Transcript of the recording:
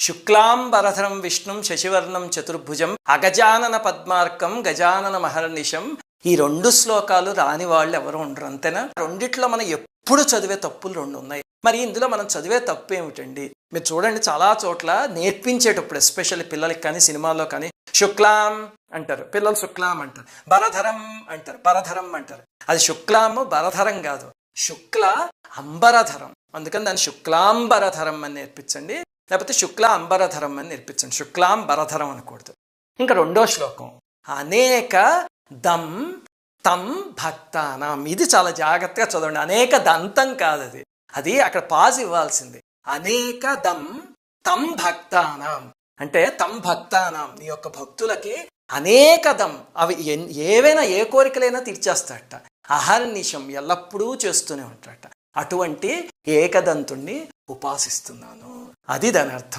శుక్లాంబరధరం విష్ణుం శశివర్ణం చతుర్భుజం అగజానన పద్మార్కం గజానన మహర్నిశం. ఈ 2 శ్లోకాలు రాని వాళ్ళు ఎవరు ఉండరు, అంతేనా? రెండిట్లో మనం ఎప్పుడు చదివే తప్పులు 2 ఉన్నాయి. మరి ఇందులో మనం చదివే తప్పు ఏమిటండి? మీరు చూడండి, చాలా చోట్ల నేర్పించేటప్పుడు ఎస్పెషల్లీ పిల్లలకి కానీ సినిమాల్లో కానీ శుక్లాం అంటారు, పిల్లలు శుక్లాం అంటారు. బరధరం అంటారు, బరధరం అంటారు. అది శుక్లాము బరధరం కాదు, శుక్ల అంబరధరం. అందుకని దాన్ని శుక్లాంబరధరం అని నేర్పించండి, లేకపోతే శుక్ల అంబరధరం అని నేర్పించండి. శుక్లాం బరధరం అనకూడదు. ఇంకా 2వ శ్లోకం అనేక దం తం భక్తానాం. ఇది చాలా జాగ్రత్తగా చదవండి. అనేక దంతం కాదు, అది అక్కడ పాజ్ ఇవ్వాల్సింది. అనేక దం తం భక్తానాం అంటే తం భక్తానాం, నీ యొక్క భక్తులకి అనేక దం, అవి ఏవైనా ఏ కోరికలైనా తీర్చేస్తాడట. అహర్నిశం ఎల్లప్పుడూ చేస్తూనే ఉంటాడట. అటువంటి ఏకదంతుణ్ణి ఉపాసిస్తున్నాను, అది దాని అర్థం.